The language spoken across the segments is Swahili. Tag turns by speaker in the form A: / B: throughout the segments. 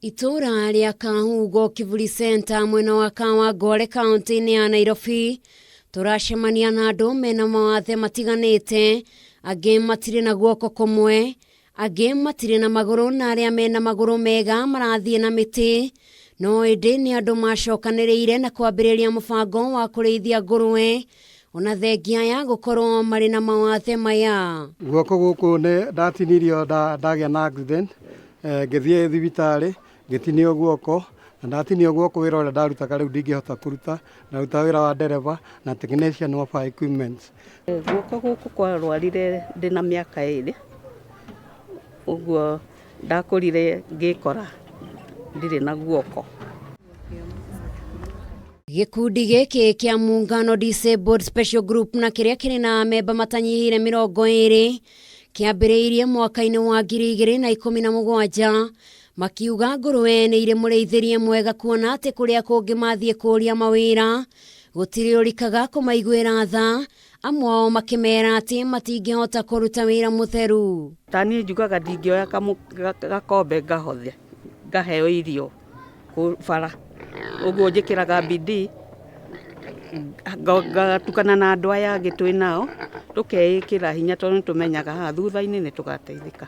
A: Itura ria Kahugo Kivuli Center mwena wa Kawangware kaunti-ini ya Nairobi turacemania na andu mena mawathe matiganite, angi matire na guoko kumwe, angi matire na maguru, na aria mena maguru mega marathie na miti. No indi ni andu macokaniriire na kwambiriria mubango wa kurithia ngurwe ona thengia ya gukorwo mari na mawathe maya.
B: Guoko guku ne ndatinirio ndagia na accident ngithie thibitari ngitinio guoko, na ndatinio guoko wira uria ndarutaga riu ndingihota kuruta, ndaruta wira wa ndereva na technician of equipment.
C: Guoko guku kwarwarire ndina miaka 2 uguo ndakurire ngikora ndire na guoko.
A: Gikundi giki kia muungano Disabled Special Group na kiria kiri na memba matanyihire 20 kiambiriirie mwaka-ini wa 2017 makiuga ngurwe ni ire mureithirie mwega kuona ati kuria kungi mathie kuria mawira gutiri urikaga kumaiguira tha, amwe makimera ati matingihota kuruta wira mutheru.
C: Tani njugaga ndingioya gakombe ngahothe ngaheo irio kubara uguo njikiraga bidii ngatukana na andu aya angi twi nao tukeikira hinya tondu tumenyaga ha thutha-ini ni tugateithika.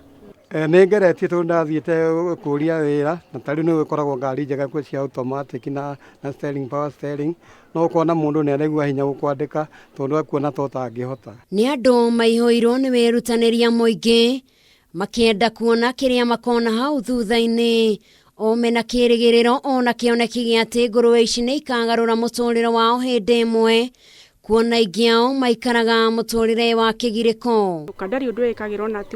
B: Ni ngeretie tondu ndathiite kuria wira na tari ni gukoragwo ngari njega kwa cia automatic na steering power steering, no kuona mundu ni aregua hinya gukwandika tondu akuona to tangihota.
A: Ni andu maihoirwo ni wirutaniria muingi makienda kuona kiria makona hau thutha-ini, o mena kirigiriro ona kioneki gia ati ngurwe ici ni ikagarura muturire wao hindi imwe, kuona ingiao maikaraga muturire wa kigiriko.
D: Kandari undu ikagirwo na ati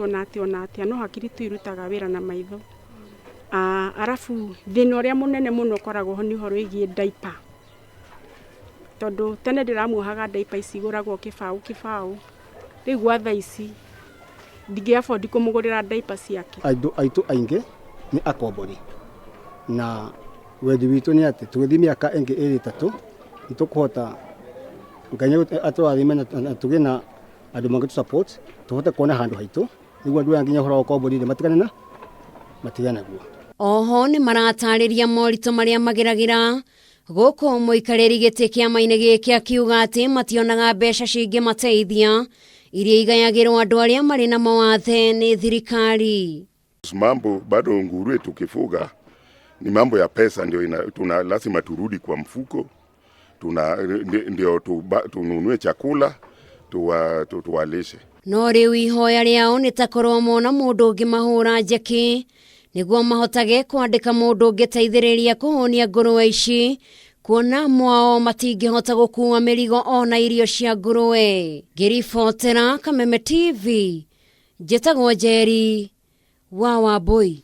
D: no hakiri tu irutaga wira na maitho. Arafu thina uria munene muno koragwo ni horo igie diaper, tondu tene ndiramuhaga diaper ici iguragwo kibau riu gwa tha ici ndingi afford kumugurira diaper ciake.
E: Aitu aingi ni akombori na wendi witu ni ati tugithi miaka ingi 3 nitukuhota nganya atwathime na tuge na andu mangi tu support tuhote kuona handu haitu niguo andu anginya horo kombori matigane guo.
A: Oho ni maratariria morito maria mageragira guku muikariri giti kiama-ini giki akiuga ati mationaga mbeca cingi mateithia iria igayagirwo andu aria mari na mawathe ni thirikari.
F: Mambo bado nguruwe tukifuga ni mambo ya pesa, ndio lazima turudi kwa mfuko, ndio tununue chakula tuwalishe.
A: No riu ihoya riao ni takorwo mona mundu ungi mahura njeki niguo mahotage kwandika mundu ungi teithiriria kuhonia ngurwe ici, kuona mwao matingihota gukua mirigo ona irio cia ngurwe. Ngiribotera Kameme TV, njitagwo Njeri wa Wambui.